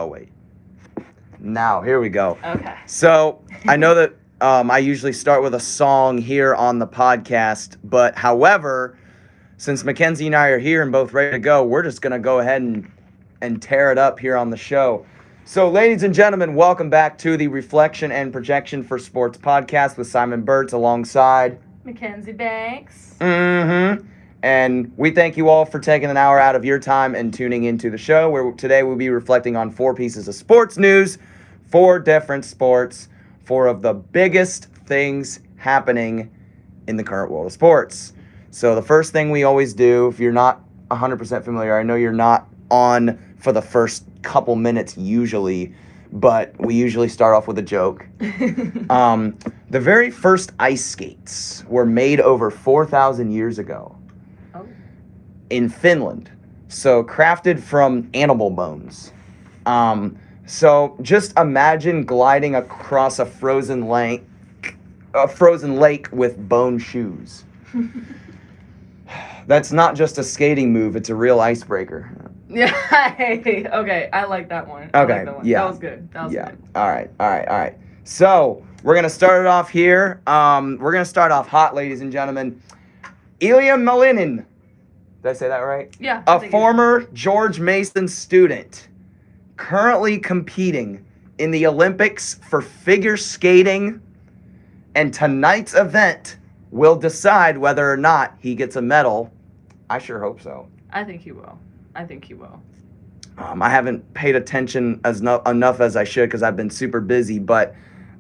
Oh, wait. Now, here we go. Okay. So, I know that I usually start with a song here on the podcast, but however, since Mackenzie and I are here and both ready to go, we're just going to go ahead and tear it up here on the show. So, ladies and gentlemen, welcome back to the Reflection and Projection for Sports podcast with Simon Burtz alongside Mackenzie Banks. And we thank you all for taking an hour out of your time and tuning into the show, where today we'll be reflecting on 4 pieces of sports news, 4 different sports, 4 of the biggest things happening in the current world of sports. So the first thing we always do, if you're not 100% familiar, I know you're not on for the first couple minutes usually, but we usually start off with a joke. The very first ice skates were made over 4,000 years ago in Finland. So crafted from animal bones. So just imagine gliding across a frozen lake with bone shoes. That's not just a skating move, it's a real icebreaker. Yeah. Okay, I like that one. Okay, I like that one. yeah. That was good. Good. All right. So, we're going to start it off here. We're going to start off hot, ladies and gentlemen. Ilya Malinin. Did I say that right? Yeah. A former George Mason student currently competing in the Olympics for figure skating, and tonight's event will decide whether or not he gets a medal. I sure hope so. I think he will. I haven't paid attention enough as I should because I've been super busy, but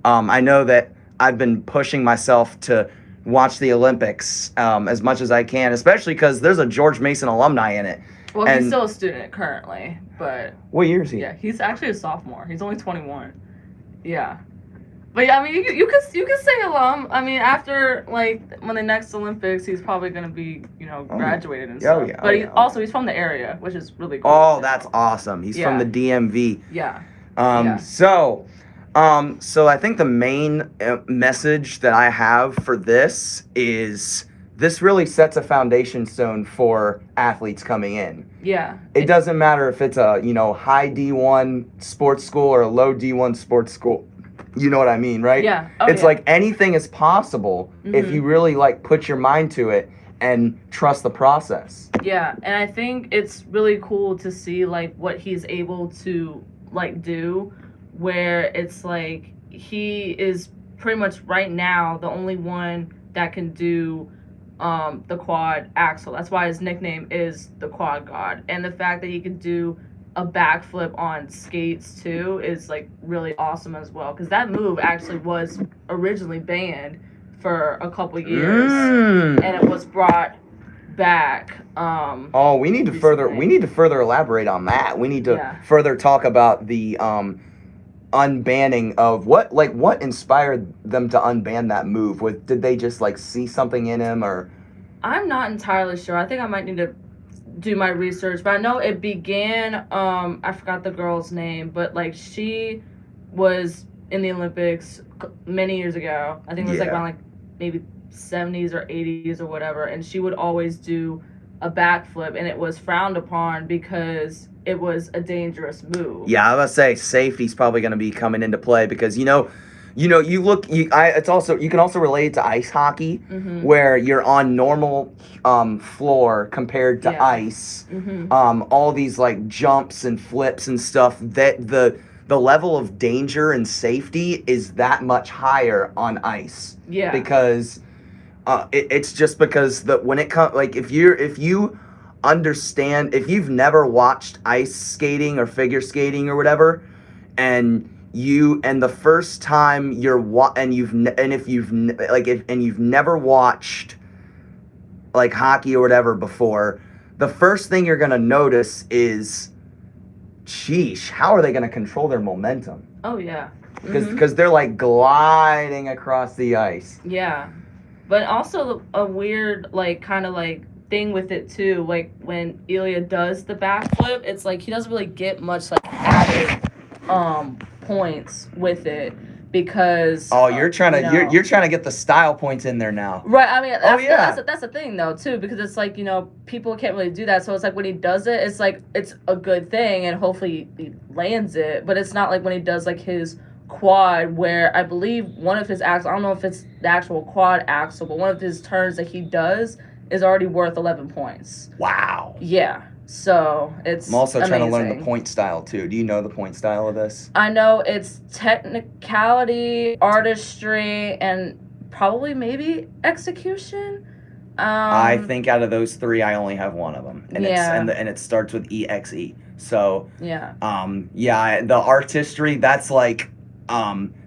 I know that I've been pushing myself to watch the Olympics as much as I can, especially because there's a George Mason alumni in it. Well, he's still a student currently, but... What year is he? Yeah, he's actually a sophomore. He's only 21. Yeah. But yeah, I mean, you could say alum. I mean, after, like, when the next Olympics, he's probably going to be, graduated and stuff. But he's from the area, which is really cool. Oh, that's awesome. He's from the DMV. Yeah. So I think the main message that I have for this is this really sets a foundation stone for athletes coming in. Yeah. It doesn't matter if it's a, high D1 sports school or a low D1 sports school. You know what I mean, right? Yeah. It's like anything is possible if you really put your mind to it and trust the process. Yeah, and I think it's really cool to see what he's able to do, where it's he is pretty much right now the only one that can do the quad axel. That's why his nickname is the Quad God. And the fact that he could do a backflip on skates too is really awesome as well, because that move actually was originally banned for a couple years and it was brought back. We need to further elaborate on that. We need to further talk about the unbanning of what inspired them to unban that move. Did they just see something in him, or? I'm not entirely sure. I think I might need to do my research, but I know it began, I forgot the girl's name, but she was in the Olympics many years ago. I think it was around maybe 70s or 80s or whatever, and she would always do a backflip, and it was frowned upon because it was a dangerous move. Yeah, I was gonna say safety's probably gonna be coming into play because you can also relate it to ice hockey, where you're on normal floor compared to ice. All these jumps and flips and stuff, that the level of danger and safety is that much higher on ice. Yeah. Because it's just because when it comes if you understand, if you've never watched ice skating or figure skating or whatever, and the first time you've never watched hockey or whatever before, the first thing you're gonna notice is, sheesh, how are they gonna control their momentum? Oh yeah. Because they're gliding across the ice. Yeah, but also a weird thing with it too. When Ilya does the backflip, it's he doesn't really get much added points with it, because Oh, you're trying to you know, you're trying to get the style points in there now. right. I mean, Yeah. that's the thing though too, because it's like, you know, people can't really do that. So it's like when he does it, it's like it's a good thing, and hopefully he lands it. But it's not like when he does like his quad, where I believe one of his axles, I don't know if it's the actual quad axle, but one of his turns that he does is already worth 11 points. Wow. Yeah. So it's I'm also trying to learn the amazing. point style too. Do you know the point style of this? I know it's technicality, artistry, and probably maybe execution. I think out of those three, I only have one of them, and Yeah. and it starts with EXE. So, Yeah. the artistry, that's like,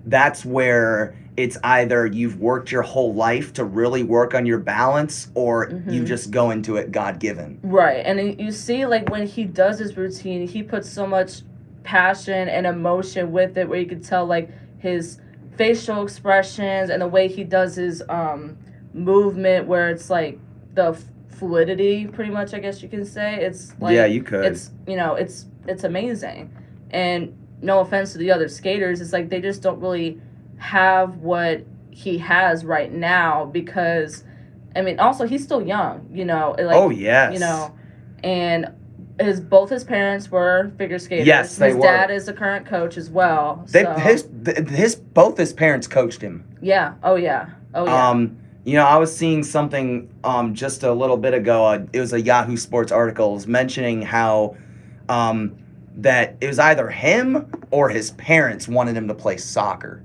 that's where it's either you've worked your whole life to really work on your balance, or you Mhm. just go into it God given. Right. And you see, like, when he does his routine, he puts so much passion and emotion with it, where you can tell, like, his facial expressions and the way he does his movement, where it's like the fluidity, pretty much, I guess you can say. It's like, Yeah, you could. it's, you know, it's amazing. And no offense to the other skaters, it's like they just don't really have what he has right now, because I mean, also he's still young, you know, like, Oh, yes. you know, and both his parents were figure skaters. Yes, they his were. dad is the current coach as well. They, So both his parents coached him. yeah, oh yeah, oh yeah. You know, I was seeing something just a little bit ago. It was a Yahoo Sports article. It was mentioning how that it was either him or his parents wanted him to play soccer.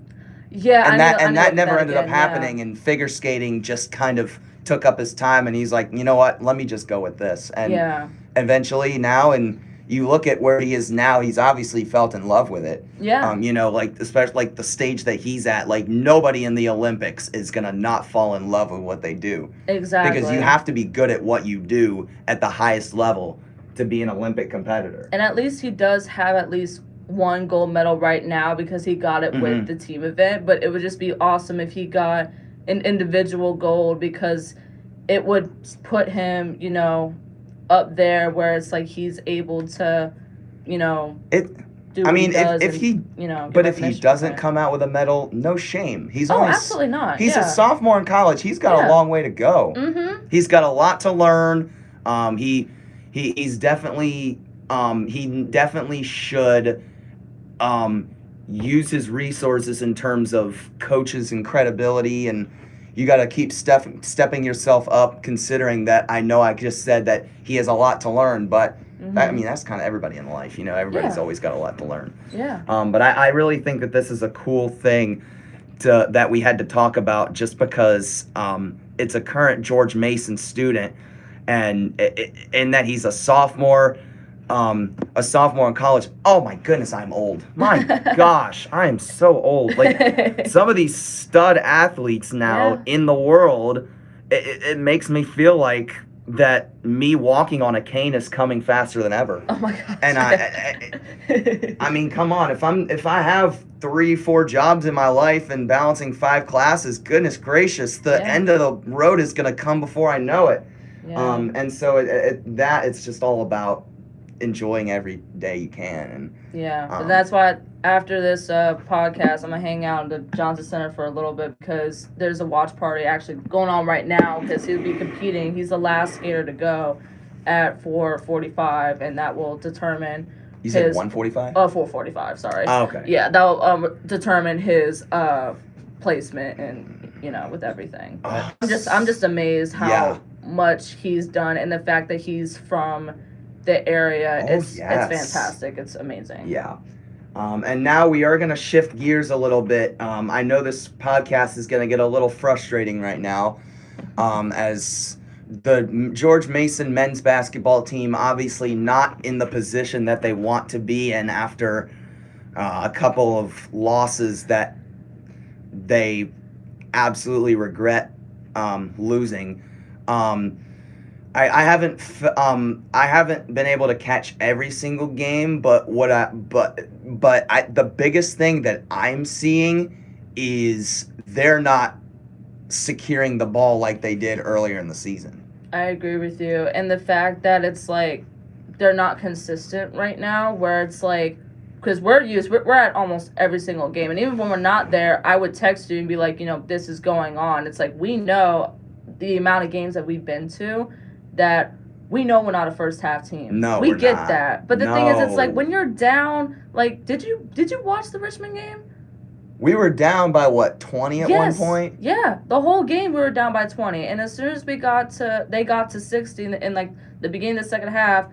Yeah, And I that knew never that ended up again, happening, and figure skating just kind of took up his time, and he's like, you know what, let me just go with this. And Yeah, eventually now, and you look at where he is now, he's obviously felt in love with it. yeah, You know, like, especially like the stage that he's at, like, nobody in the Olympics is gonna not fall in love with what they do, exactly. because you have to be good at what you do at the highest level to be an Olympic competitor. And at least he does have at least one gold medal right now, because he got it with the team event. But it would just be awesome if he got an individual gold, because it would put him, you know, up there where it's like he's able to, you know, It. do I what mean, he does if and, he, you know, but get if he recognition doesn't from it. come out with a medal, no shame. He's Oh, only absolutely not. he's Yeah. a sophomore in college. He's got Yeah. a long way to go. Mm-hmm. He's got a lot to learn. He's definitely he definitely should use his resources in terms of coaches and credibility, and you got to keep stepping yourself up, considering that I know I just said that he has a lot to learn, but I mean, that's kind of everybody in life, you know, everybody's Yeah. always got a lot to learn. Yeah. But I really think that this is a cool thing that we had to talk about, just because it's a current George Mason student, and in that he's a sophomore in college. Oh my goodness, I'm old. My gosh, I am so old. Like, some of these stud athletes now Yeah. in the world, it makes me feel like that me walking on a cane is coming faster than ever. Oh my gosh. And I mean, come on, if I have 3-4 jobs in my life and balancing 5 classes, goodness gracious, the Yeah. end of the road is gonna come before I know it. Yeah. And so it's just all about enjoying every day you can. And Yeah, but that's why after this podcast, I'm gonna hang out at the Johnson Center for a little bit, because there's a watch party actually going on right now, because he'll be competing. He's the last skater to go at 4:45, and that will determine. You said his 145? 4:45. Sorry. Oh, okay. Yeah, that will determine his placement, and you know, with everything. But I'm just amazed how much he's done, and the fact that he's from the area. It's fantastic. It's amazing. Yeah. And now we are going to shift gears a little bit. I know this podcast is going to get a little frustrating right now, as the George Mason men's basketball team obviously not in the position that they want to be in after a couple of losses that they absolutely regret losing. I haven't been able to catch every single game, but the biggest thing that I'm seeing is they're not securing the ball like they did earlier in the season. I agree with you, and the fact that it's like they're not consistent right now, where it's like because we're at almost every single game, and even when we're not there, I would text you and be like, this is going on. It's like we know the amount of games that we've been to that we know we're not a first half team. No, we we're get not. that. But the thing is, it's like No. when you're down, like did you watch the Richmond game? We were down by what, 20 at one point? Yeah, the whole game we were down by 20, and as soon as they got to 60 in like the beginning of the second half,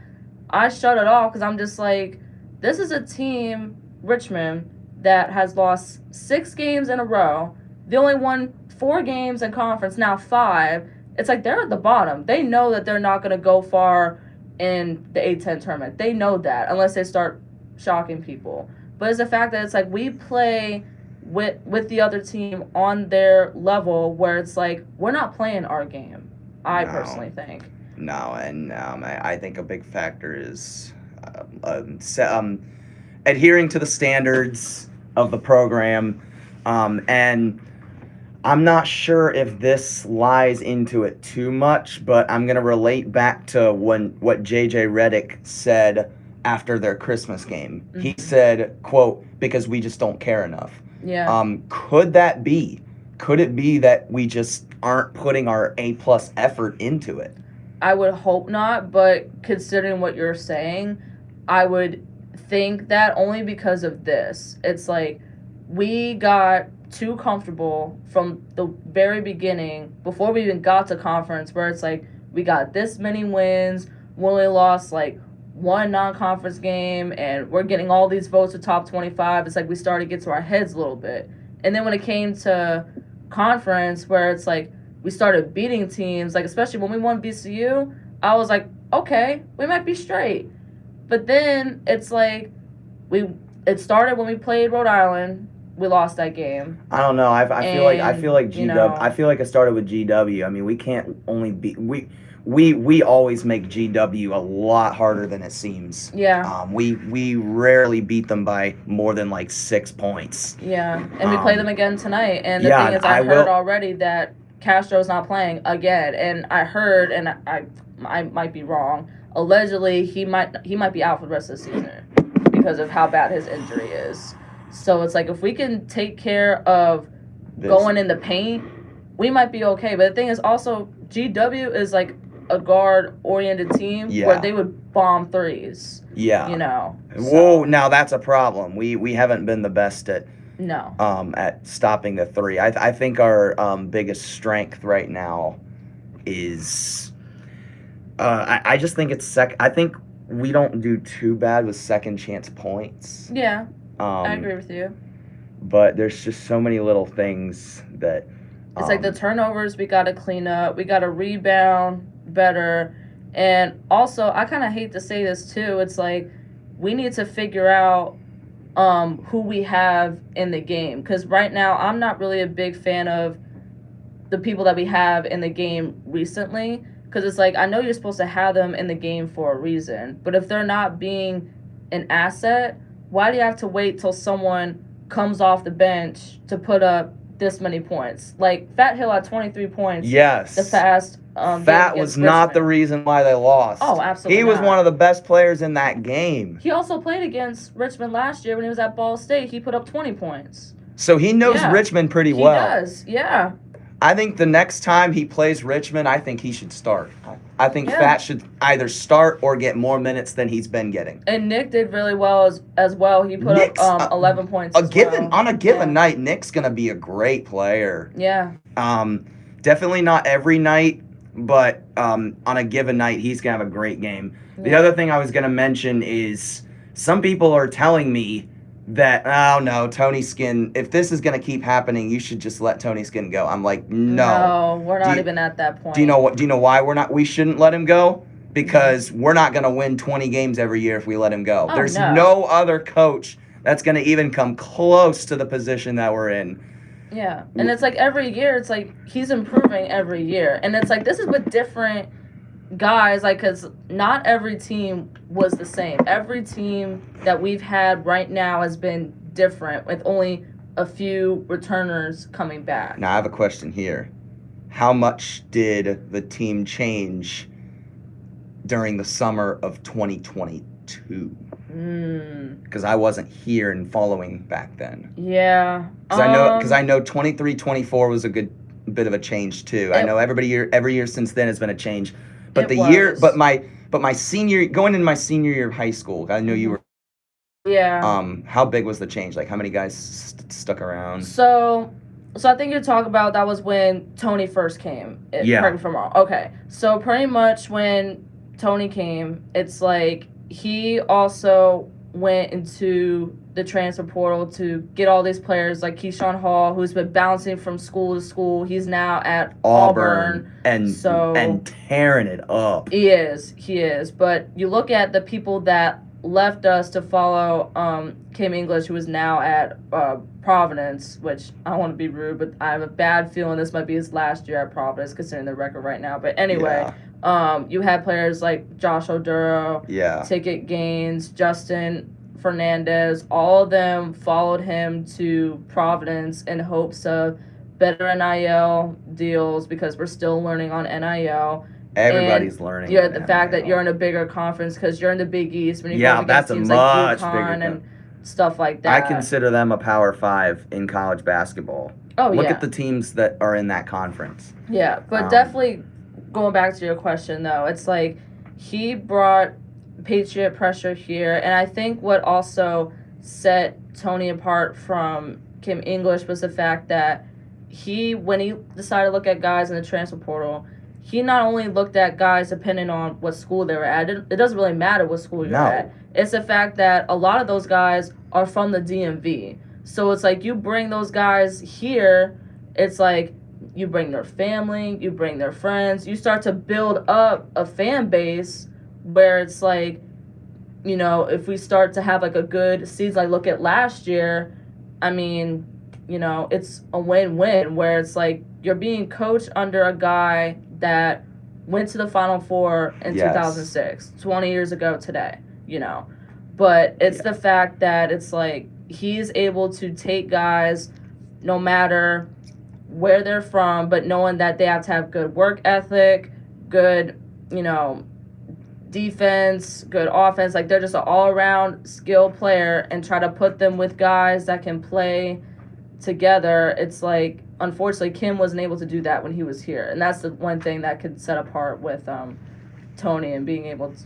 I shut it off because I'm just like, this is a team, Richmond, that has lost 6 games in a row. They only won 4 games in conference, now 5. It's like they're at the bottom. They know that they're not going to go far in the A10 tournament. They know that unless they start shocking people. But it's the fact that it's like we play with the other team on their level where it's like we're not playing our game. I personally think. No, and I think a big factor is adhering to the standards of the program, and I'm not sure if this lies into it too much, but I'm gonna relate back to what JJ Redick said after their Christmas game. Mm-hmm. He said, "quote because we just don't care enough." Yeah. Could that be? Could it be that we just aren't putting our A+ effort into it? I would hope not, but considering what you're saying, I would think that only because of this. It's like we got too comfortable from the very beginning before we even got to conference where it's like we got this many wins, we only lost like 1 non-conference game, and we're getting all these votes to top 25. It's like we started to get to our heads a little bit. And then when it came to conference where it's like we started beating teams, like especially when we won VCU, I was like, okay, we might be straight. But then it's like it started when we played Rhode Island. We lost that game. I don't know. I feel like GW. I feel like it started with GW. I mean, we can't only beat we always make GW a lot harder than it seems. Yeah. We rarely beat them by more than like 6 points. Yeah, and we play them again tonight. And the thing is, I heard already that Castro's not playing again, and I heard, and I might be wrong. Allegedly, he might be out for the rest of the season because of how bad his injury is. So it's like if we can take care of going in the paint, we might be okay. But the thing is also GW is like a guard-oriented team where they would bomb threes. Yeah. So. Now that's a problem. We haven't been the best at stopping the three. I think our biggest strength right now is I just think it's I think we don't do too bad with second chance points. Yeah. I agree with you. But there's just so many little things that it's like the turnovers we got to clean up. We got to rebound better. And also, I kind of hate to say this too. It's like we need to figure out who we have in the game. Because right now, I'm not really a big fan of the people that we have in the game recently. Because it's like, I know you're supposed to have them in the game for a reason. But if they're not being an asset, why do you have to wait till someone comes off the bench to put up this many points? Like Fat Hill had 23 points. Yes. The fast. Fat was not the reason why they lost. Oh, absolutely. He was one of the best players in that game. He also played against Richmond last year when he was at Ball State. He put up 20 points. So he knows Richmond pretty well. He does, yeah. I think the next time he plays Richmond, I think he should start. I think Fat should either start or get more minutes than he's been getting. And Nick did really well as well. He put up 11 points on a given night, Nick's going to be a great player. Yeah. Definitely not every night, but on a given night, he's going to have a great game. The other thing I was going to mention is some people are telling me that, oh no, Tony Skinn, if this is going to keep happening, you should just let Tony Skinn go. I'm like, no. No, we're not even at that point. Do you know why we shouldn't let him go? Because we're not going to win 20 games every year if we let him go. Oh, There's no other coach that's going to even come close to the position that we're in. Yeah. And it's like every year, it's like he's improving every year. And it's like this is with different guys, like, because not every team was the same. Every team that we've had right now has been different with only a few returners coming back. Now, I have a question here. How much did the team change during the summer of 2022? Because I wasn't here and following back then. Yeah. Because I know 23-24 was a good bit of a change too. I know every year since then has been a change. But my senior, going into my senior year of high school, I know you were. Yeah. How big was the change? Like, how many guys stuck around? So I think you're talking about that was when Tony first came. Yeah. Correct me if I'm wrong. Okay. So pretty much when Tony came, it's like he also went into the transfer portal to get all these players like Keyshawn Hall, who's been bouncing from school to school. He's now at Auburn and tearing it up. He is. But you look at the people that left us to follow Kim English, who is now at Providence, which I don't want to be rude, but I have a bad feeling this might be his last year at Providence, considering the record right now. But anyway, you had players like Josh Oduro, Ticket Gaines, Justin Fernandez. All of them followed him to Providence in hopes of better NIL deals, because we're still learning on NIL. Everybody's learning. Yeah, the fact that you're in a bigger conference, because you're in the Big East. When you go against that's teams a like much bigger and stuff like that. I consider them a Power 5 in college basketball. Look at the teams that are in that conference. Yeah, but definitely going back to your question, though, it's like he brought Patriot pressure here, and I think what also set Tony apart from Kim English was the fact that when he decided to look at guys in the transfer portal, he not only looked at guys depending on what school they were at. It doesn't really matter what school you're at. It's the fact that a lot of those guys are from the DMV. So it's like you bring those guys here, it's like you bring their family, you bring their friends, you start to build up a fan base where it's like, you know, if we start to have like a good season, like look at last year, I mean, you know, it's a win-win where it's like you're being coached under a guy that went to the Final Four in 2006, 20 years ago today, you know. But it's the fact that it's like he's able to take guys no matter where they're from, but knowing that they have to have good work ethic, good, you know, defense, good offense. Like they're just an all-around skill player, and try to put them with guys that can play together. It's like, unfortunately, Kim wasn't able to do that when he was here, and that's the one thing that could set apart with Tony and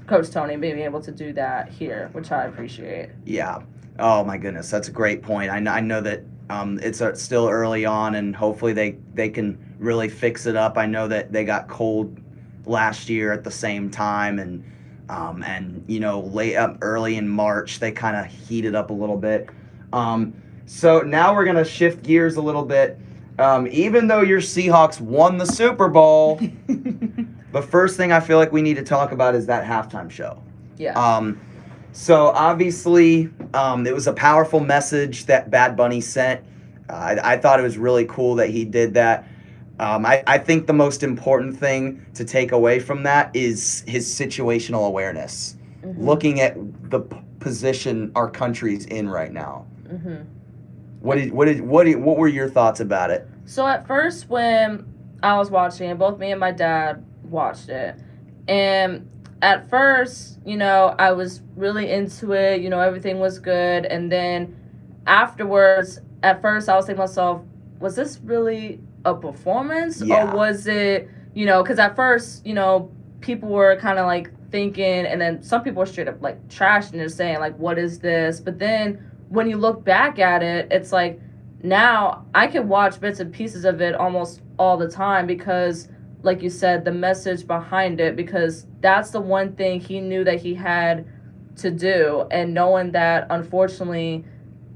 Coach Tony and being able to do that here, which I appreciate. Yeah. Oh my goodness, that's a great point. I know that it's still early on, and hopefully they can really fix it up. I know that they got cold last year at the same time, and you know, early in March they kind of heated up a little bit. So now we're gonna shift gears a little bit. Even though your Seahawks won the Super Bowl, the first thing I feel like we need to talk about is that halftime show. Yeah. So obviously, it was a powerful message that Bad Bunny sent. I thought it was really cool that he did that. I think the most important thing to take away from that is his situational awareness. Mm-hmm. Looking at the position our country's in right now. Mm-hmm. What were your thoughts about it? So at first, when I was watching it, both me and my dad watched it, and at first, you know, I was really into it. You know, everything was good, and then afterwards, at first, I was thinking to myself, was this really a performance, or was it, you know? Because at first, you know, people were kind of like thinking, and then some people were straight up like trashing it, saying like, "What is this?" But then when you look back at it, it's like now I can watch bits and pieces of it almost all the time because, like you said, the message behind it, because that's the one thing he knew that he had to do. And knowing that, unfortunately,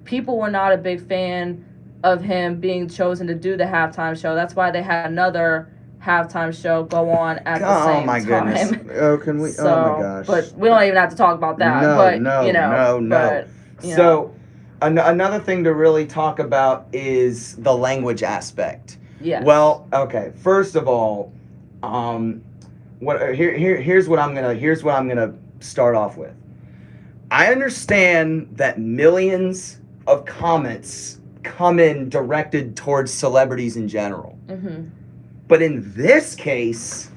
people were not a big fan of him being chosen to do the halftime show. That's why they had another halftime show go on at the same time. Oh my goodness. Oh, can we? So, oh my gosh. But we don't even have to talk about that. No. So another thing to really talk about is the language aspect. Yeah. Well, okay. First of all, here's what I'm gonna start off with. I understand that millions of comments come in directed towards celebrities in general. Mm-hmm. But in this case,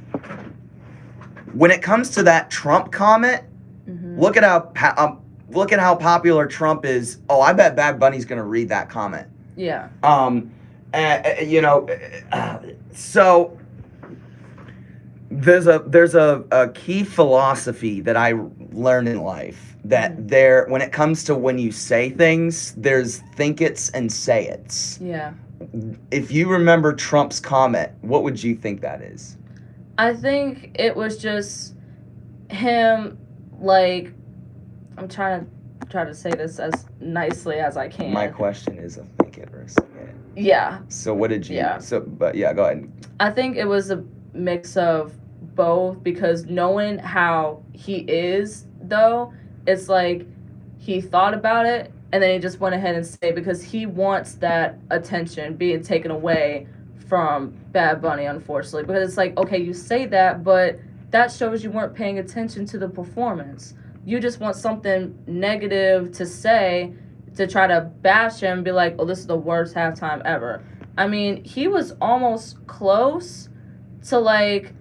when it comes to that Trump comment, mm-hmm. look at how look at how popular Trump is. Oh, I bet Bad Bunny's gonna read that comment. Yeah. You know, so there's a key philosophy that I learned in life that there, when it comes to when you say things, there's think it's and say it's. Yeah. If you remember Trump's comment, what would you think that is? I think it was just him, like, I'm trying to say this as nicely as I can. My question is a think it or a say it. Yeah. So what did you? Yeah. But yeah, go ahead. I think it was a mix of both, because knowing how he is, though, it's like he thought about it and then he just went ahead and said it because he wants that attention being taken away from Bad Bunny, unfortunately. Because it's like, okay, you say that, but that shows you weren't paying attention to the performance. You just want something negative to say to try to bash him and be like, oh, this is the worst halftime ever. I mean, he was almost close to, like,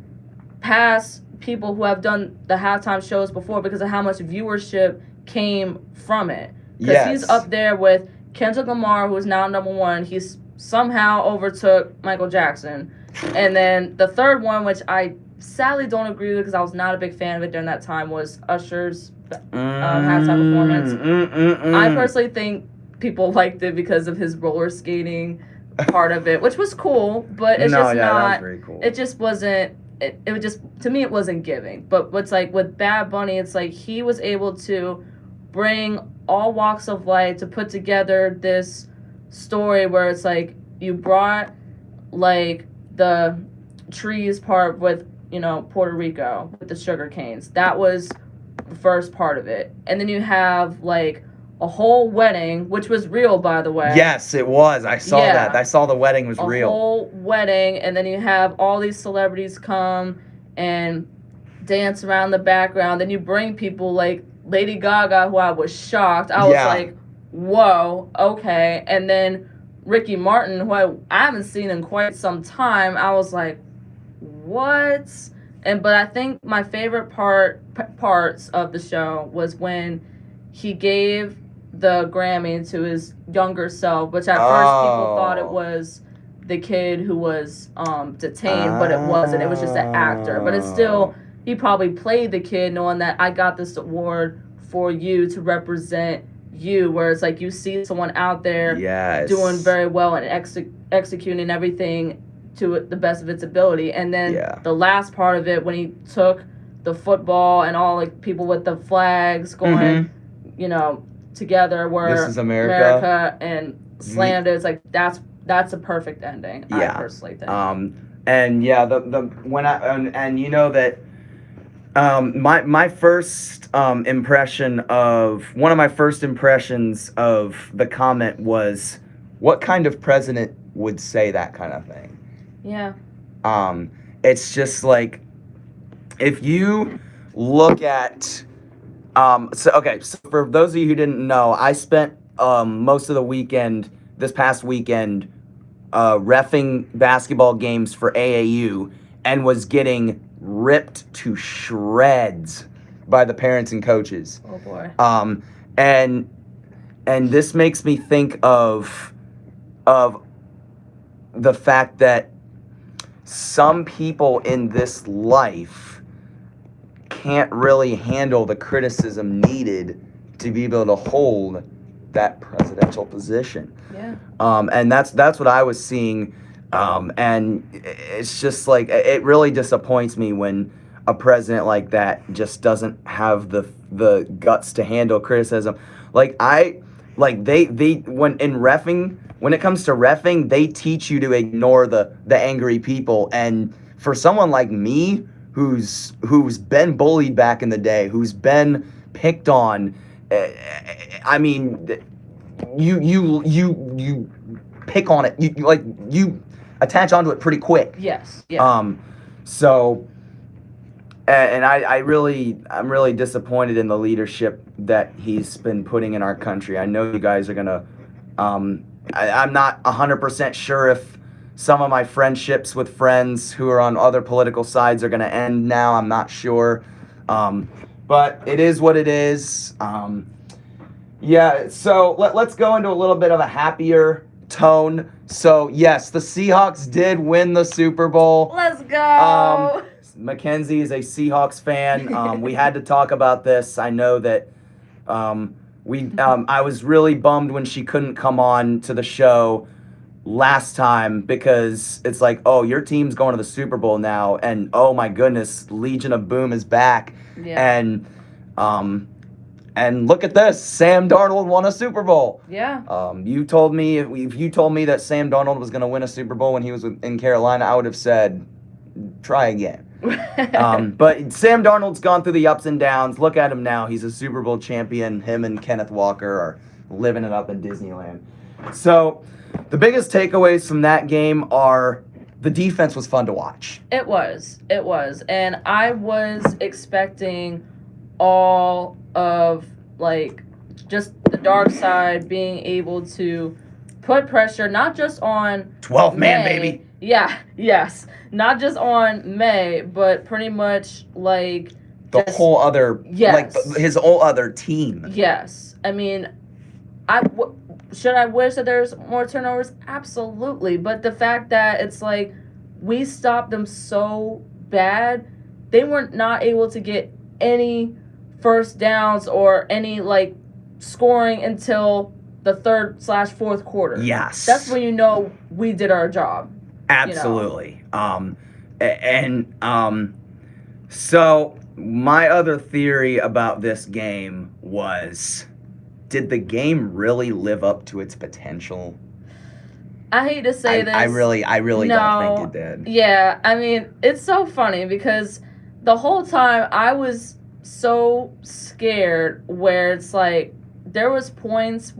past people who have done the halftime shows before because of how much viewership came from it. Because he's up there with Kendrick Lamar, who is now number one. He's somehow overtook Michael Jackson. And then the third one, which I sadly don't agree with because I was not a big fan of it during that time, was Usher's halftime performance. I personally think people liked it because of his roller skating part of it, which was cool, but it's just not. That was very cool. It just wasn't. It was just, to me, it wasn't giving. But what's like with Bad Bunny, it's like he was able to bring all walks of life to put together this story where it's like you brought like the trees part with, you know, Puerto Rico with the sugar canes. That was the first part of it. And then you have like a whole wedding, which was real, by the way. Yes, it was. I saw that. I saw the wedding was real. A whole wedding, and then you have all these celebrities come and dance around the background. Then you bring people like Lady Gaga, who I was shocked. I was like, whoa, okay. And then Ricky Martin, who I haven't seen in quite some time. I was like, what? But I think my favorite parts of the show was when he gave the Grammy to his younger self, which at first people thought it was the kid who was detained, but it wasn't. It was just an actor. But it's still, he probably played the kid knowing that I got this award for you to represent you, where it's like you see someone out there doing very well and executing everything to the best of its ability. And then the last part of it, when he took the football and all like people with the flags going, you know, together, where This Is America and slammed it. It's like that's a perfect ending. I personally think. And yeah, and you know that my first impression of one of my first impressions of the comment was, what kind of president would say that kind of thing? Yeah. It's just like, if you look at so for those of you who didn't know, I spent most of the weekend, this past weekend, reffing basketball games for AAU and was getting ripped to shreds by the parents and coaches. Oh boy. And this makes me think of the fact that some people in this life can't really handle the criticism needed to be able to hold that presidential position. Yeah. And that's what I was seeing. And it's just like, it really disappoints me when a president like that just doesn't have the guts to handle criticism. When it comes to reffing, they teach you to ignore the angry people. And for someone like me, who's been bullied back in the day, who's been picked on, I mean, you pick on it, you attach onto it pretty quick. Yes. Yeah. So, and I'm really disappointed in the leadership that he's been putting in our country. I know you guys are gonna. I'm not 100% sure if some of my friendships with friends who are on other political sides are going to end now. I'm not sure. But it is what it is. Yeah, so let's go into a little bit of a happier tone. So, yes, the Seahawks did win the Super Bowl. Let's go. Mackenzie is a Seahawks fan. We had to talk about this. I know that I was really bummed when she couldn't come on to the show last time because it's like, oh, your team's going to the Super Bowl now, and oh my goodness, Legion of Boom is back. Yeah. And look at this, Sam Darnold won a Super Bowl. Yeah. You told me if you told me that Sam Darnold was going to win a Super Bowl when he was in Carolina, I would have said, try again. But Sam Darnold's gone through the ups and downs. Look at him now; he's a Super Bowl champion. Him and Kenneth Walker are living it up in Disneyland. So, the biggest takeaways from that game are the defense was fun to watch. It was, and I was expecting all of like just the dark side being able to put pressure not just on 12 man May. baby. Yeah, yes, not just on May, but pretty much like The just, whole other, yes. like his whole other team. Yes, I mean, should I wish that there's more turnovers? Absolutely, but the fact that it's like we stopped them so bad, they were not able to get any first downs or any like scoring until the 3rd/4th quarter. Yes, That's when you know we did our job. absolutely. So my other theory about this game was, did the game really live up to its potential? I hate to say this. I really No. don't think it did. Yeah, I mean, it's so funny because the whole time I was so scared where it's like there was points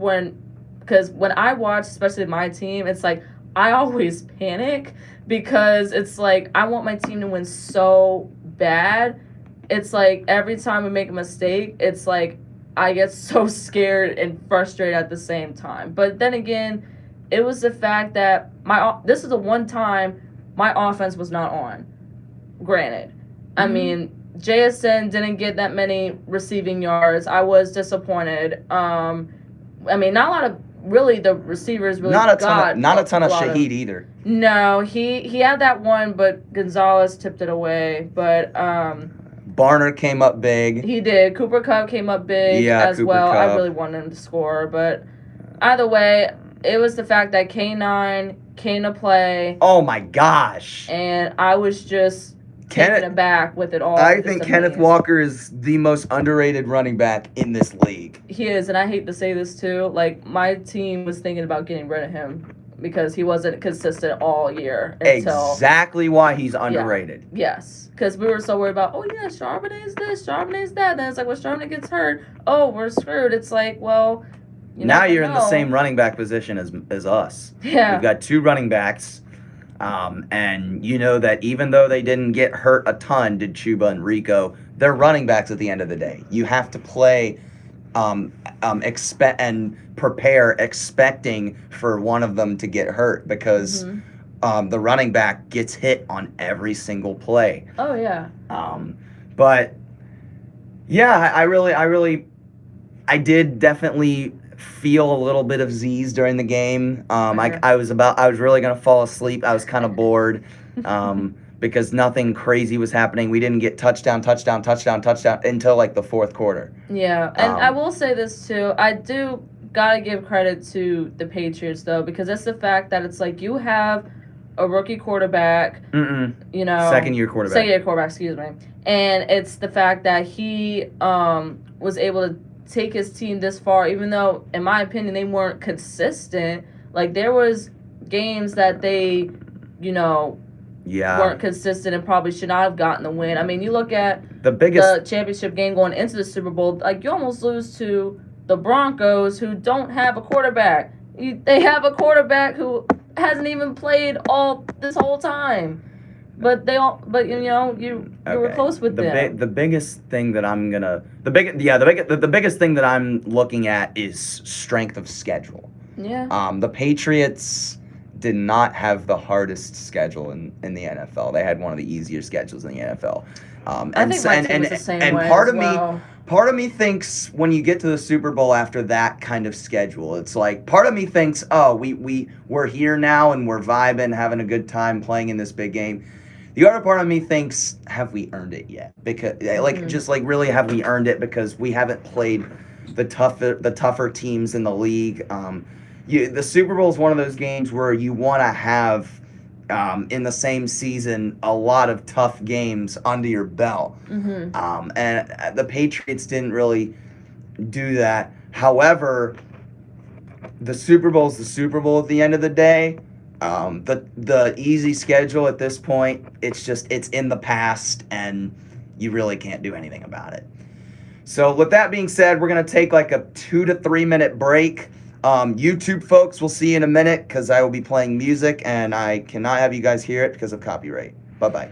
because when I watch, especially my team, it's like I always panic because it's like I want my team to win so bad. It's like every time we make a mistake, it's like I get so scared and frustrated at the same time. But then again, it was the fact that this is the one time my offense was not on. Granted. I mean, JSN didn't get that many receiving yards. I was disappointed. I mean, not a lot of really the receivers really Not a got ton of lot Shaheed either. No, he had that one, but Gonzalez tipped it away. But Barner came up big. he did. Cooper Kupp came up big as Cooper well. I Kupp. really wanted him to score, but either way, it was the fact that K9 came to play, Oh my gosh. and I was just taken aback with it all. I just think Kenneth amazed. Walker is the most underrated running back in this league. He is, and I hate to say this too. Like my team was thinking about getting rid of him because he wasn't consistent all year until Exactly why he's underrated. yes, because we were so worried about Charbonnet's this, Charbonnet's that. Then it's like when Charbonnet gets hurt, oh we're screwed. It's like Now never you're in the know. same running back position as us. Yeah. We've got 2 running backs. And you know that even though they didn't get hurt a ton, did Chuba and Rico, they're running backs at the end of the day. You have to play, expect and prepare expecting for one of them to get hurt because the running back gets hit on every single play. Oh yeah. But yeah, I did definitely feel a little bit of Z's during the game. I was really gonna fall asleep. I was kind of bored because nothing crazy was happening. We didn't get touchdown until like the 4th quarter. Yeah, and I will say this too. I do gotta give credit to the Patriots though, because it's the fact that it's like you have a rookie quarterback, Second year quarterback, excuse me, and it's the fact that he was able to take his team this far, even though, in my opinion, they weren't consistent. Like there was games that they, weren't consistent and probably should not have gotten the win. I mean, you look at the championship game going into the Super Bowl, like you almost lose to the Broncos, who don't have a quarterback. They have a quarterback who hasn't even played this whole time. But you were close with them. The biggest thing that the biggest thing that I'm looking at is strength of schedule. Yeah. The Patriots did not have the hardest schedule in the NFL. They had one of the easier schedules in the NFL. I think my team was the same way part as of well. me, part of me thinks when you get to the Super Bowl after that kind of schedule, it's like part of me thinks, oh, we're here now and we're vibing, having a good time playing in this big game. The other part of me thinks, have we earned it yet? Because just like really, have we earned it? Because we haven't played the tougher teams in the league. The Super Bowl is one of those games where you want to have in the same season a lot of tough games under your belt. And the Patriots didn't really do that. However, the Super Bowl is the Super Bowl at the end of the day. The easy schedule at this point, it's in the past, and you really can't do anything about it. So with that being said, we're gonna take like a 2 to 3 minute break. YouTube folks, we'll see you in a minute because I will be playing music and I cannot have you guys hear it because of copyright. Bye bye.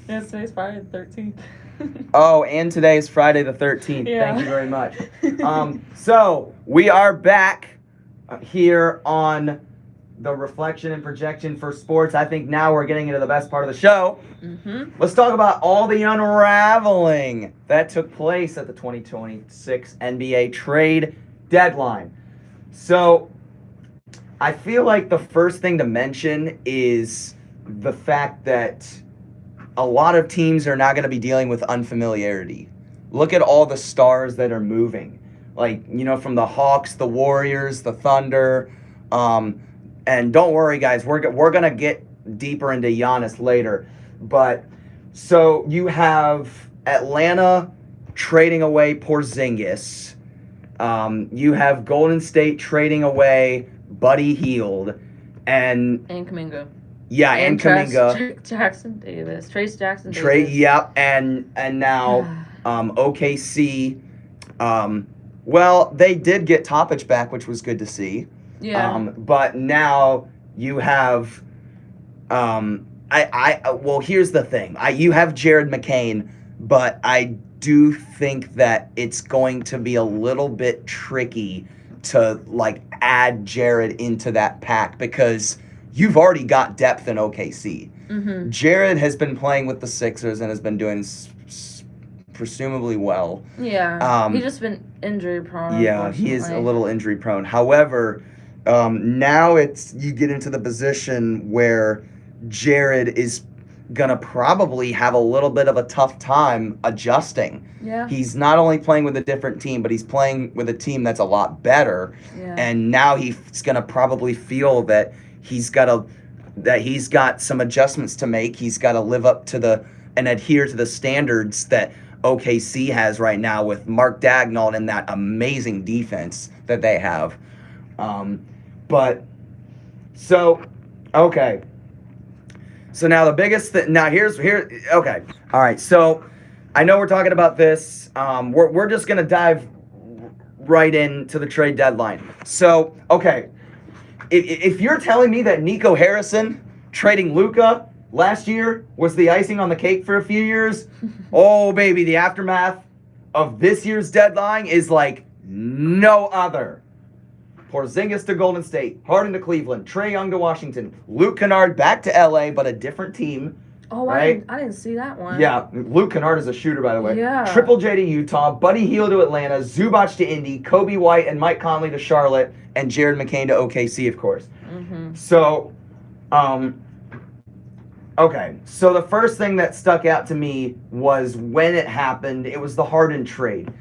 Yes, today's Friday the 13th. Oh, and today is Friday the 13th. Yeah. Thank you very much. So we are back here on the reflection and projection for sports. I think now we're getting into the best part of the show. Mm-hmm. Let's talk about all the unraveling that took place at the 2026 NBA trade deadline. So I feel like the first thing to mention is the fact that a lot of teams are not going to be dealing with unfamiliarity. Look at all the stars that are moving. Like, from the Hawks, the Warriors, the Thunder. And don't worry, guys, we're going to get deeper into Giannis later. But so you have Atlanta trading away Porzingis. You have Golden State trading away Buddy Hield. And Kuminga. Yeah, and Kuminga. Trace Jackson Davis. Yep, and now OKC. Well, they did get Topic back, which was good to see. Yeah. But now you have, well, here's the thing. You have Jared McCain, but I do think that it's going to be a little bit tricky to add Jared into that pack because you've already got depth in OKC. Mm-hmm. Jared has been playing with the Sixers and has been doing presumably well. Yeah, he's just been injury prone. Yeah, he is a little injury prone. However, now you get into the position where Jared is gonna probably have a little bit of a tough time adjusting. Yeah. He's not only playing with a different team, but he's playing with a team that's a lot better. Yeah. And now he's gonna probably feel that he's got some adjustments to make. He's got to live up to and adhere to the standards that OKC has right now with Mark Daigneault and that amazing defense that they have. Okay. So now the biggest thing. Now okay. All right. So I know we're talking about this. We're just gonna dive right into the trade deadline. So okay. If you're telling me that Nico Harrison trading Luka last year was the icing on the cake for a few years, oh baby, the aftermath of this year's deadline is like no other. Porzingis to Golden State, Harden to Cleveland, Trae Young to Washington, Luke Kennard back to LA, but a different team. Oh, right? I didn't see that one. Yeah, Luke Kennard is a shooter, by the way. Yeah. Triple J to Utah, Buddy Hield to Atlanta, Zubac to Indy, Kobe White and Mike Conley to Charlotte, and Jared McCain to OKC, of course. Mm-hmm. So, okay. So the first thing that stuck out to me was when it happened, it was the Harden trade.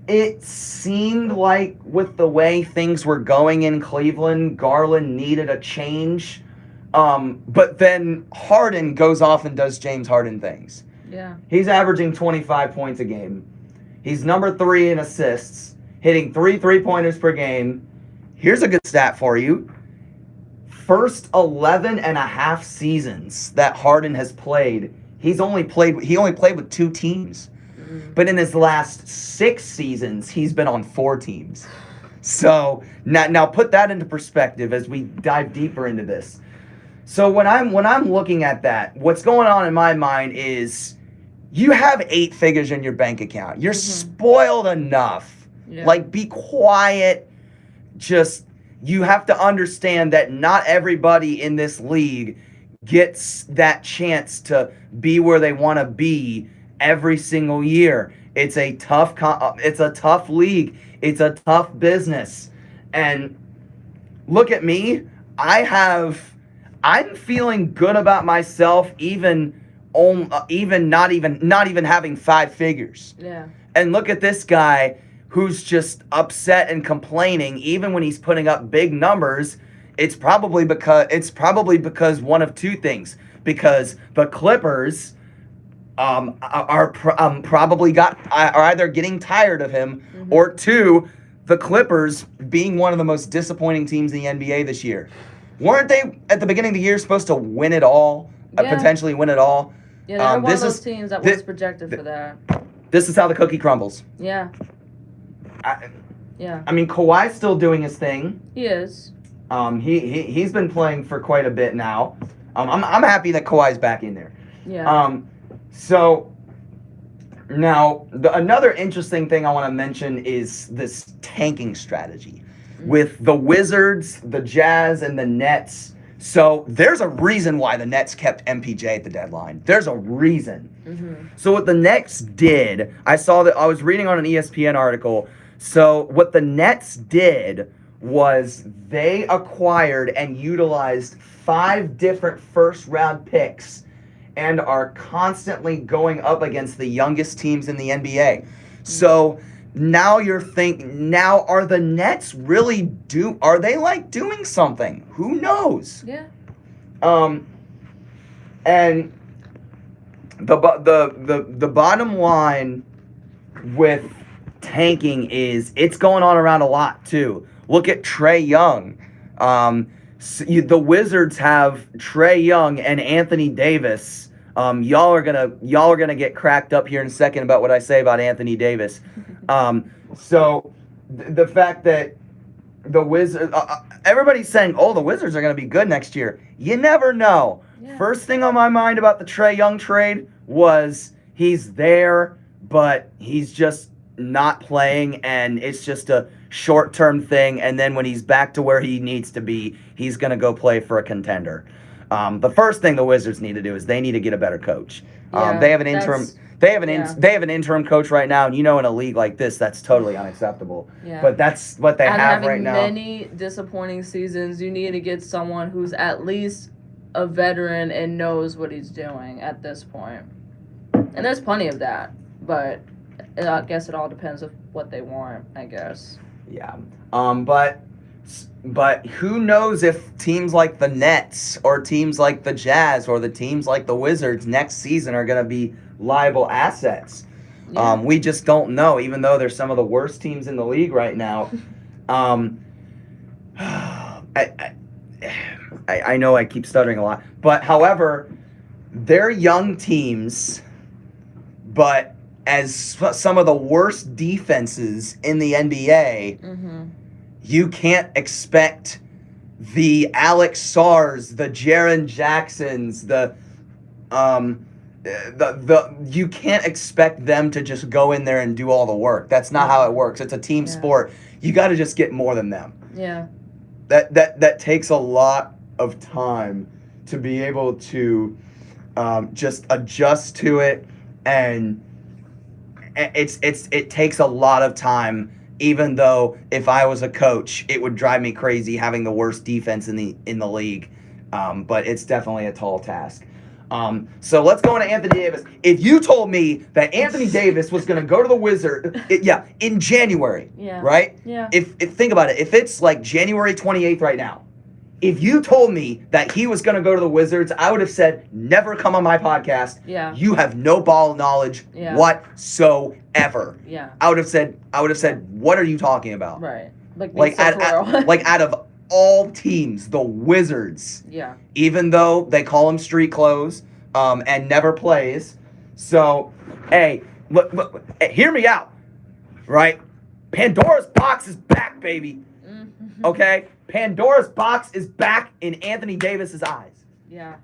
It seemed like with the way things were going in Cleveland, Garland needed a change. But then Harden goes off and does James Harden things. Yeah. He's averaging 25 points a game. He's number 3 in assists, hitting 3 3-pointers per game. Here's a good stat for you. First 11 and a half seasons that Harden has played, he only played with 2 teams. But in his last 6 seasons, he's been on 4 teams. So now put that into perspective as we dive deeper into this. So when I'm looking at that, what's going on in my mind is you have 8 figures in your bank account. You're spoiled enough. Yeah. Like, be quiet. Just, you have to understand that not everybody in this league gets that chance to be where they want to be every single year. It's a tough league. It's a tough business. And look at me. I'm feeling good about myself even not even having 5 figures. Yeah. And look at this guy who's just upset and complaining even when he's putting up big numbers. It's probably because one of 2 things. Because the Clippers are either getting tired of him, or 2, the Clippers being one of the most disappointing teams in the NBA this year. Weren't they at the beginning of the year supposed to win it all, potentially win it all? Yeah, they're one of those teams that was projected for that. This is how the cookie crumbles. Yeah. I mean, Kawhi's still doing his thing. He is. He's been playing for quite a bit now. I'm happy that Kawhi's back in there. Yeah. So now another interesting thing I want to mention is this tanking strategy with the Wizards, the Jazz, and the Nets. So there's a reason why the Nets kept MPJ at the deadline. There's a reason. So what the Nets did, I was reading on an ESPN article. So what the Nets did was they acquired and utilized 5 different first-round picks and are constantly going up against the youngest teams in the NBA. So now now are the Nets really are they like doing something? Who knows? Yeah. And the bottom line with tanking is it's going on around a lot too. Look at Trae Young. The Wizards have Trae Young and Anthony Davis. Y'all are gonna get cracked up here in a second about what I say about Anthony Davis. So the fact that the Wizards, everybody's saying, oh, the Wizards are gonna be good next year. You never know. Yeah. First thing on my mind about the Trae Young trade was he's there, but he's just not playing, and it's just a short-term thing. And then when he's back to where he needs to be, he's gonna go play for a contender. The first thing the Wizards need to do is they need to get a better coach. They have an interim. They have an interim coach right now, and in a league like this, that's totally unacceptable. Yeah. But that's what they have right now. Having many disappointing seasons, you need to get someone who's at least a veteran and knows what he's doing at this point. And there's plenty of that, but I guess it all depends on what they want, I guess. Yeah. But who knows if teams like the Nets or teams like the Jazz or the teams like the Wizards next season are going to be liable assets. Yeah. We just don't know, even though they're some of the worst teams in the league right now. I know I keep stuttering a lot. But, however, they're young teams, but as some of the worst defenses in the NBA, you can't expect the Alex Sars, the Jaren Jacksons, you can't expect them to just go in there and do all the work. That's not how it works. It's a team sport. You got to just get more than them. Yeah. That takes a lot of time to be able to just adjust to it, and it takes a lot of time. Even though if I was a coach, it would drive me crazy having the worst defense in the league. But it's definitely a tall task. So let's go into Anthony Davis. If you told me that Anthony Davis was going to go to the Wizards, in January, right? Yeah. If think about it, if it's like January 28th right now, if you told me that he was going to go to the Wizards, I would have said, never come on my podcast. Yeah. You have no ball knowledge whatsoever. Yeah. I would have said, what are you talking about? Right. Like out of all teams, the Wizards. Yeah. Even though they call him street clothes, and never plays. So, hey, look, hear me out. Right? Pandora's box is back, baby. Okay? Pandora's box is back in Anthony Davis's eyes. Yeah.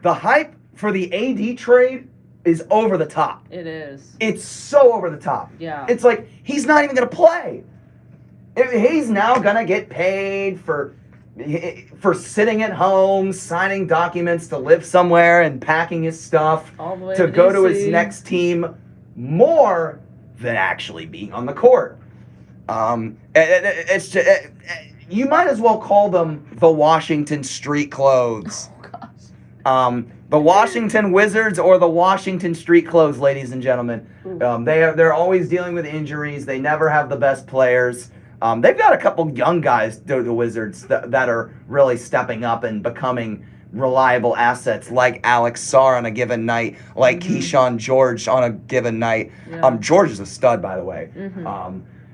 The hype for the AD trade is over the top. It is. It's so over the top. Yeah. It's like he's not even going to play. He's now going to get paid for sitting at home, signing documents to live somewhere and packing his stuff to go to his next team more than actually being on the court. It's just, you might as well call them the Washington street clothes. Oh, gosh. The Washington Wizards or the Washington street clothes, ladies and gentlemen. They're always dealing with injuries. They never have the best players. They've got a couple young guys, the Wizards, that are really stepping up and becoming reliable assets, like Alex Sarr on a given night, like Keyshawn George on a given night. Yeah. George is a stud, by the way.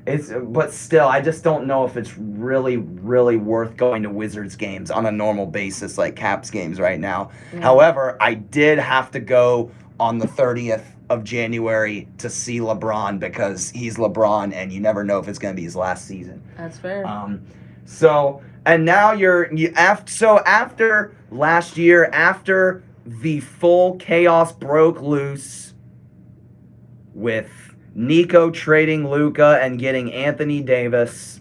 But still, I just don't know if it's really, really worth going to Wizards games on a normal basis like Caps games right now. Yeah. However, I did have to go on the 30th of January to see LeBron because he's LeBron and you never know if it's going to be his last season. That's fair. So And now after last year, after the full chaos broke loose with Nico trading Luka and getting Anthony Davis,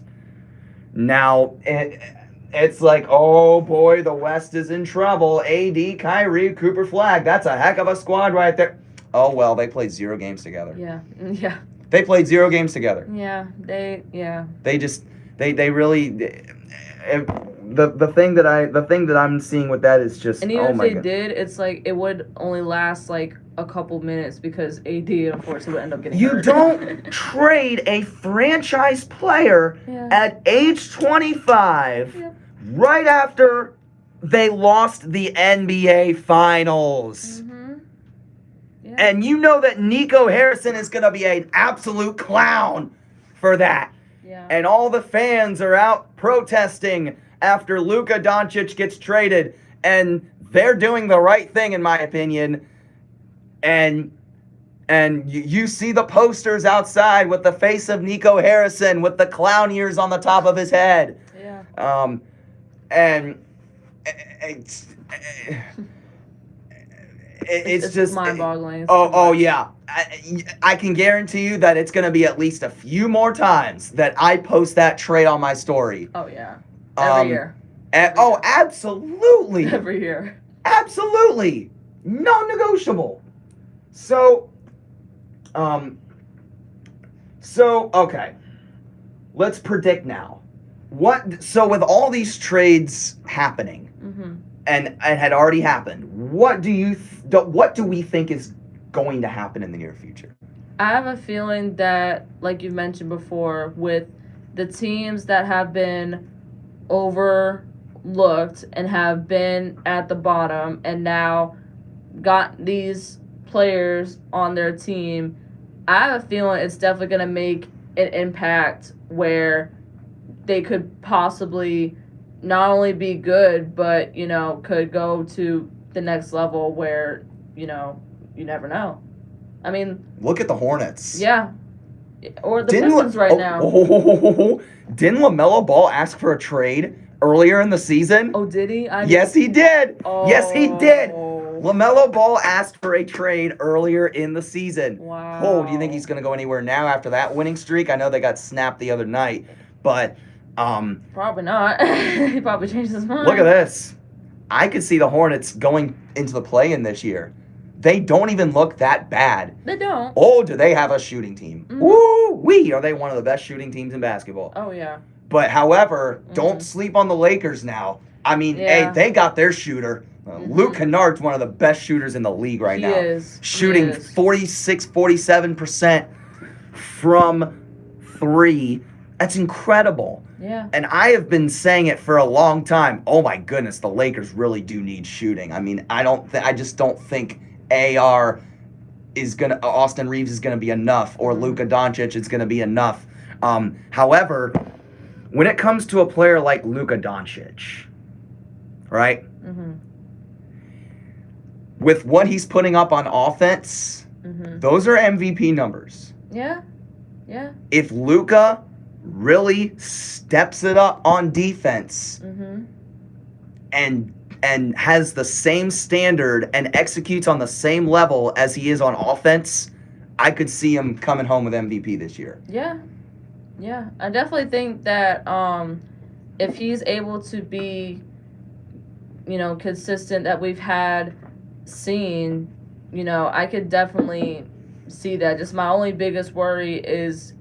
now it's like, oh boy, the West is in trouble. AD, Kyrie, Cooper Flag. That's a heck of a squad right there. Oh well, they played 0 games together. Yeah. They played 0 games together. Yeah. They really the thing that I'm seeing with that is just, and even oh if my they God. did, it's like it would only last like a couple minutes because AD unfortunately would end up getting You hurt. don't trade a franchise player Yeah. at age 25 Yep. right after they lost the NBA Finals. Yeah. And you know that Nico Harrison is going to be an absolute clown for that. Yeah. And all the fans are out protesting after Luka Doncic gets traded. And they're doing the right thing, in my opinion. And you see the posters outside with the face of Nico Harrison with the clown ears on the top of his head. Yeah. And it's just mind-boggling. Oh yeah. I can guarantee you that it's going to be at least a few more times that I post that trade on my story. Oh yeah. Every year. Absolutely. Every year. Absolutely. Non-negotiable. So okay. Let's predict now. So with all these trades happening, and it had already happened, what do we think is going to happen in the near future? I have a feeling that, like you mentioned before, with the teams that have been overlooked and have been at the bottom and now got these players on their team, I have a feeling it's definitely going to make an impact where they could possibly not only be good, but, could go to the next level where, you never know. I mean, look at the Hornets. Yeah. Or the Pistons right now. Didn't LaMelo Ball ask for a trade earlier in the season? Oh, did he? Yes, he did. Oh. Yes, he did. LaMelo Ball asked for a trade earlier in the season. Wow. Oh, do you think he's going to go anywhere now after that winning streak? I know they got snapped the other night, but probably not. He probably changed his mind. Look at this. I could see the Hornets going into the play-in this year. They don't even look that bad. They don't. Oh, do they have a shooting team? Woo-wee! Are they one of the best shooting teams in basketball? Oh, yeah. But, however, don't sleep on the Lakers now. I mean, hey, they got their shooter. Luke Kennard's one of the best shooters in the league right now. He is. Shooting 46, 47% from 3. That's incredible. Yeah. And I have been saying it for a long time. Oh my goodness, the Lakers really do need shooting. I mean, I just don't think Austin Reeves is gonna be enough, or Luka Doncic is gonna be enough. However, when it comes to a player like Luka Doncic, right? With what he's putting up on offense, those are MVP numbers. Yeah. Yeah. If Luka really steps it up on defense and has the same standard and executes on the same level as he is on offense, I could see him coming home with MVP this year. Yeah. Yeah. I definitely think that if he's able to be, consistent that we've seen, I could definitely see that. Just my only biggest worry is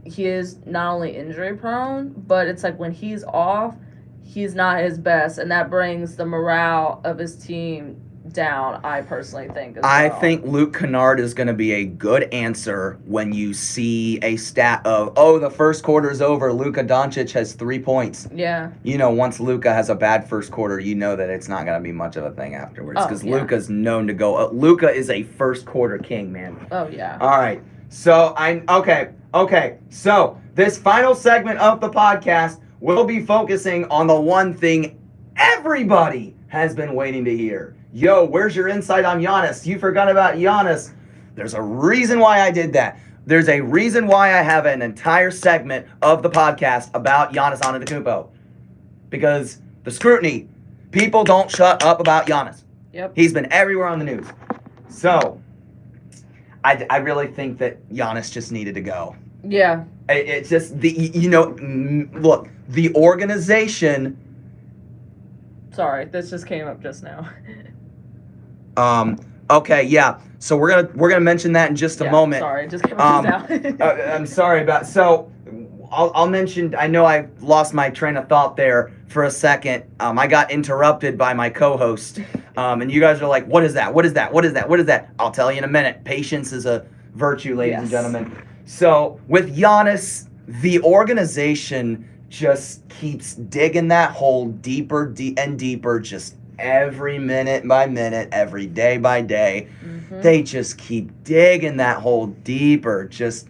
he is not only injury prone, but it's like when he's off, he's not his best, and that brings the morale of his team down, I personally think. I think Luke Kennard is going to be a good answer when you see a stat of, the first quarter's over, Luka Doncic has 3 points. Yeah. Once Luka has a bad first quarter, you know that it's not going to be much of a thing afterwards, because Luka's known to go. Luka is a first quarter king, man. Oh, yeah. All right. So, Okay, so this final segment of the podcast will be focusing on the one thing everybody has been waiting to hear. Yo, where's your insight on Giannis? You forgot about Giannis. There's a reason why I did that. There's a reason why I have an entire segment of the podcast about Giannis Antetokounmpo. because the scrutiny, people don't shut up about Giannis. Yep. He's been everywhere on the news. So, I really think that Giannis just needed to go. Yeah. It's just, look, the organization... Sorry, this just came up just now. Okay, yeah. So we're gonna mention that in just a moment. Sorry, it just came up just now. I'm sorry about. So I'll mention. I know I lost my train of thought there for a second. I got interrupted by my co-host, and you guys are like, "What is that? What is that? What is that? What is that?" I'll tell you in a minute. Patience is a virtue, ladies and gentlemen. So with Giannis, the organization just keeps digging that hole deeper and deeper, just every minute by minute, every day by day. Mm-hmm. They just keep digging that hole deeper. Just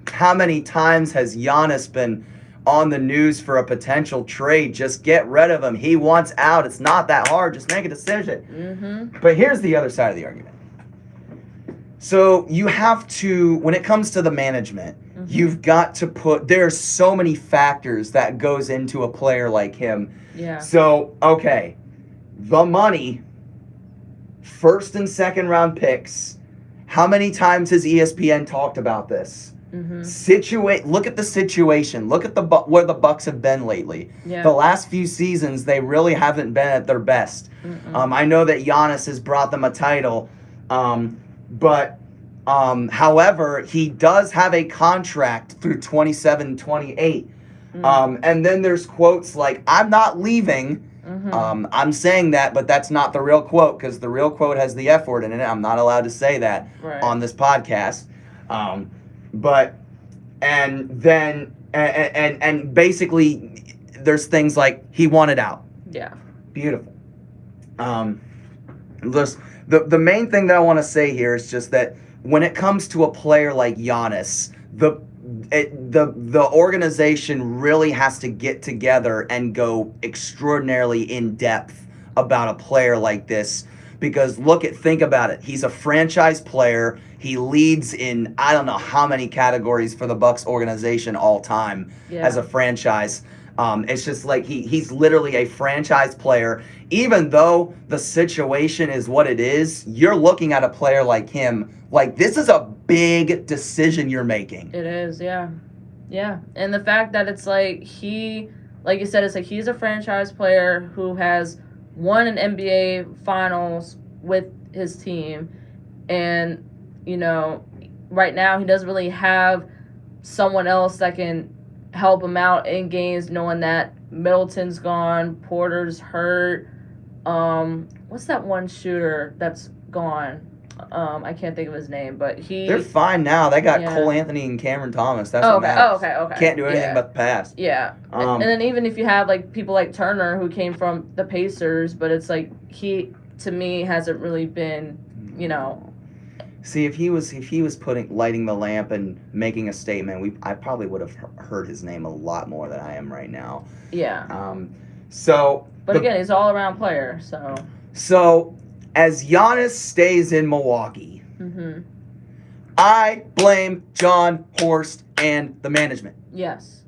how many times has Giannis been on the news for a potential trade? Just get rid of him. He wants out. It's not that hard. Just make a decision. Mm-hmm. But here's the other side of the argument. So you have to, when it comes to the management, you've got to there's so many factors that goes into a player like him. Yeah. So, okay, the money, first and second round picks, how many times has ESPN talked about this? Mm-hmm. Look at the situation. Look at where the Bucks have been lately. Yeah. The last few seasons, they really haven't been at their best. I know that Giannis has brought them a title, but however, he does have a contract through 27-28. And then there's quotes like, "I'm not leaving." Mm-hmm. I'm saying that, but that's not the real quote, because the real quote has the F word in it. I'm not allowed to say that on this podcast. And basically, there's things like he wanted out. Yeah. Beautiful. The main thing that I want to say here is just that when it comes to a player like Giannis, the organization really has to get together and go extraordinarily in depth about a player like this, because think about it. He's a franchise player. He leads in I don't know how many categories for the Bucks organization all time as a franchise. It's just like he's literally a franchise player. Even though the situation is what it is, you're looking at a player like him. Like, this is a big decision you're making. It is, yeah. Yeah. And the fact that it's like like you said, it's like he's a franchise player who has won an NBA Finals with his team. And, right now he doesn't really have someone else that can help him out in games, knowing that Middleton's gone, Porter's hurt. What's that one shooter that's gone? I can't think of his name, but they're fine now. They got Cole Anthony and Cameron Thomas. That's what matters. Okay. Can't do anything but the pass. Yeah. And then even if you have like people like Turner who came from the Pacers, but it's like he to me hasn't really been, See, if he was lighting the lamp and making a statement, I probably would have heard his name a lot more than I am right now. Yeah. But again, he's an all-around player, So, as Giannis stays in Milwaukee, I blame John Horst and the management. Yes,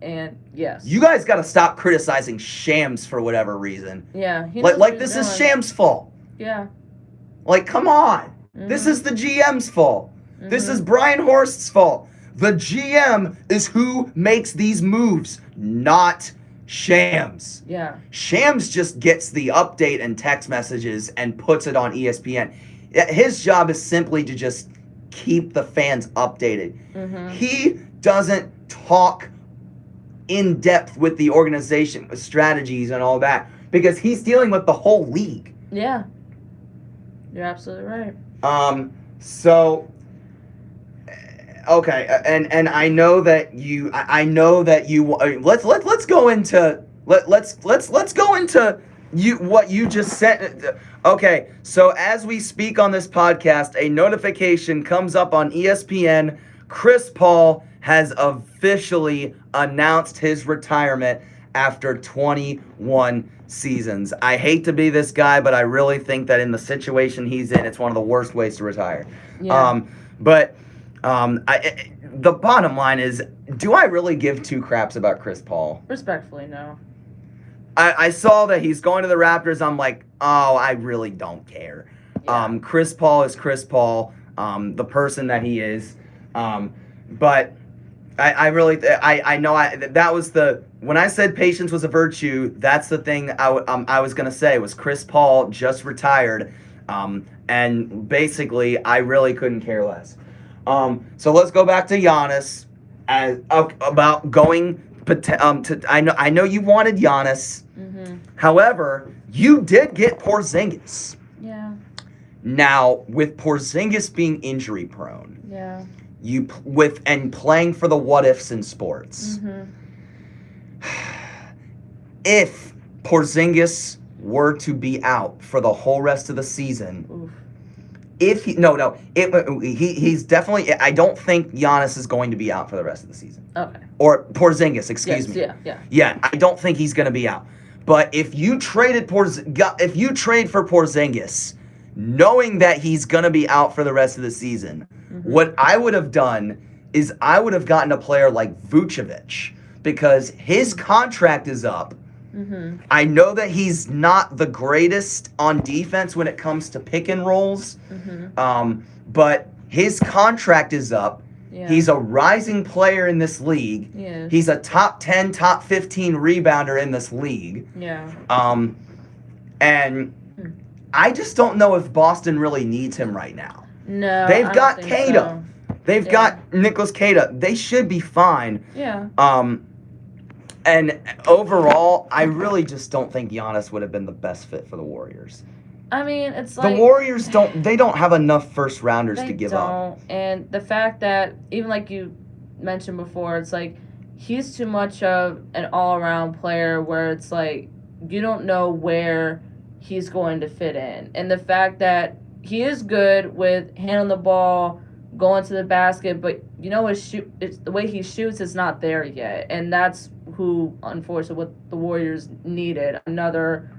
and yes. You guys got to stop criticizing Shams for whatever reason. Yeah. Like this is Shams' fault. Yeah. Like, come on. This is the GM's fault. This is Brian Horst's fault. The GM is who makes these moves, not Shams. Yeah. Shams just gets the update and text messages and puts it on ESPN. His job is simply to just keep the fans updated. He doesn't talk in depth with the organization, with strategies and all that, because he's dealing with the whole league. Yeah. You're absolutely right. Okay, and I know that you. Let's go into what you just said. Okay, so as we speak on this podcast, a notification comes up on ESPN. Chris Paul has officially announced his retirement after 21 seasons. I hate to be this guy, but I really think that in the situation he's in, it's one of the worst ways to retire. Yeah. The bottom line is, do I really give two craps about Chris Paul? Respectfully, no. I saw that he's going to the Raptors. I'm like, oh, I really don't care. Yeah. Chris Paul is Chris Paul, the person that he is. But I really, I know that was when I said patience was a virtue, that's the thing I was going to say was Chris Paul just retired. And basically, I really couldn't care less. So let's go back to Giannis about going I know you wanted Giannis. Mm-hmm. However, you did get Porzingis. Yeah. Now, with Porzingis being injury prone, Yeah. and playing for the what ifs in sports. Mm-hmm. If Porzingis were to be out for the whole rest of the season, Oof. he's definitely. I don't think Giannis is going to be out for the rest of the season. Okay. Or Porzingis, excuse me. Yeah. Yeah, I don't think he's going to be out. But if you trade for Porzingis, knowing that he's going to be out for the rest of the season, what I would have done is I would have gotten a player like Vucevic because his contract is up. Mm-hmm. I know that he's not the greatest on defense when it comes to pick and rolls, but his contract is up. Yeah. He's a rising player in this league. Yeah. He's a top 10, top 15 rebounder in this league. Yeah. And I just don't know if Boston really needs him right now. No. They've I got don't think Queta. so. They've got Nicholas Queta. They should be fine. Yeah. And overall, I really just don't think Giannis would have been the best fit for the Warriors. I mean, it's like The Warriors don't have enough first rounders to give up. And the fact that, even like you mentioned before, it's like he's too much of an all-around player where it's like you don't know where he's going to fit in. And the fact that he is good with handling the ball, going to the basket, but you know it's the way he shoots is not there yet. And that's who, unfortunately, what the Warriors needed, another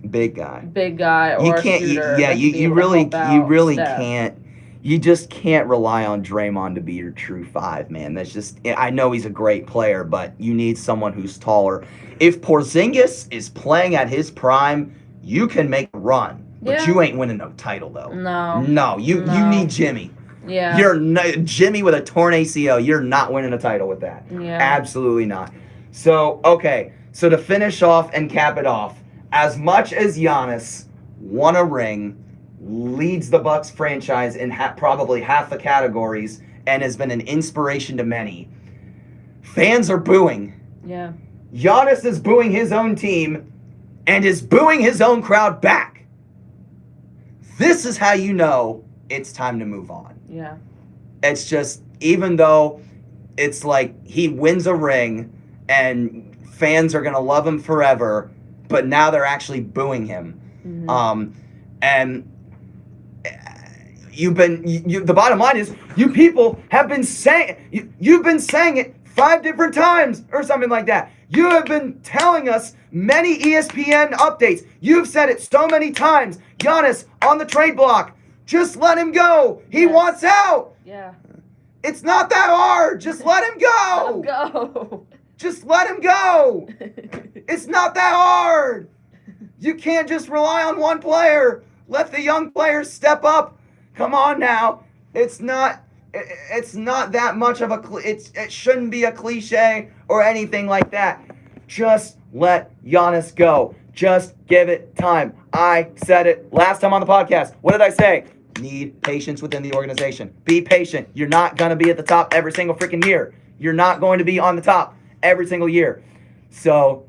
big guy or you a can't shooter. you really can't. You just can't rely on Draymond to be your true five, man. That's just, I know he's a great player, but you need someone who's taller. If Porzingis is playing at his prime, you can make a run, but you ain't winning no title though. No, you need Jimmy. Yeah, Jimmy with a torn ACL. You're not winning a title with that. Yeah, absolutely not. So okay, so to finish off and cap it off, as much as Giannis won a ring, leads the Bucks franchise in probably half the categories, and has been an inspiration to many, fans are booing. Yeah. Giannis is booing his own team and is booing his own crowd back. This is how you know it's time to move on. Yeah. It's just, even though it's like he wins a ring and fans are going to love him forever, but now they're actually booing him. Mm-hmm. And the bottom line is, you people have been saying, you've been saying it 5 different times or something like that. You have been telling us many ESPN updates. You've said it so many times. Giannis on the trade block. Just let him go. He wants out. Yeah. It's not that hard. Just let him go. Let him go. Just let him go. It's not that hard. You can't just rely on one player. Let the young players step up. Come on now. It's not that much of it shouldn't be a cliche or anything like that. Just let Giannis go. Just give it time. I said it last time on the podcast. What did I say? Need patience within the organization. Be patient. You're not going to be at the top every single freaking year. You're not going to be on the top every single year. So,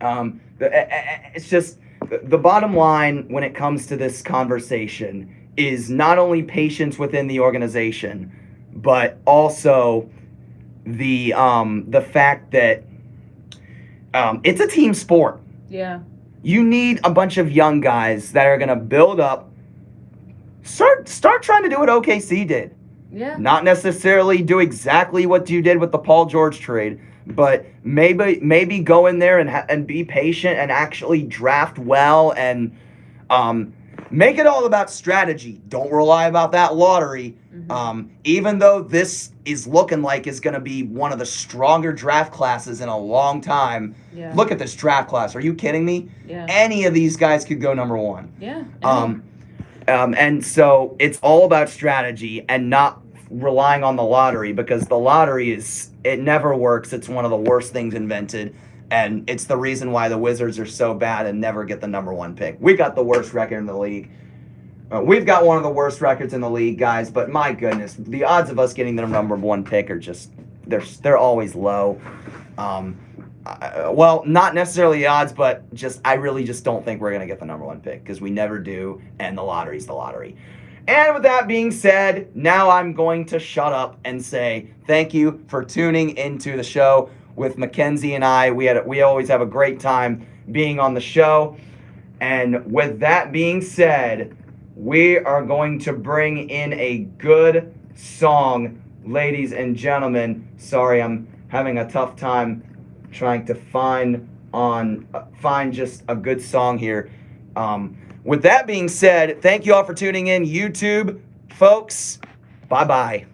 it's just the bottom line when it comes to this conversation is not only patience within the organization, but also the fact that it's a team sport. Yeah. You need a bunch of young guys that are going to build up. Start trying to do what OKC did. Yeah. Not necessarily do exactly what you did with the Paul George trade, but maybe go in there and be patient and actually draft well and make it all about strategy. Don't rely about that lottery. Even though this is looking like it's going to be one of the stronger draft classes in a long time. Yeah. Look at this draft class. Are you kidding me? Yeah. Any of these guys could go number one. Yeah. And so it's all about strategy and not relying on the lottery, because the lottery it never works. It's one of the worst things invented. And it's the reason why the Wizards are so bad and never get the number one pick. We got the worst record in the league. We've got one of the worst records in the league, guys. But my goodness, the odds of us getting the number one pick are just they're always low. Well, not necessarily the odds, but I really just don't think we're gonna get the number one pick, because we never do, and the lottery's the lottery. And with that being said, now I'm going to shut up and say thank you for tuning into the show with Mackenzie and I. We always have a great time being on the show. And with that being said, we are going to bring in a good song, ladies and gentlemen. Sorry, I'm having a tough time trying to find just a good song here. With that being said, thank you all for tuning in, YouTube folks. Bye-bye.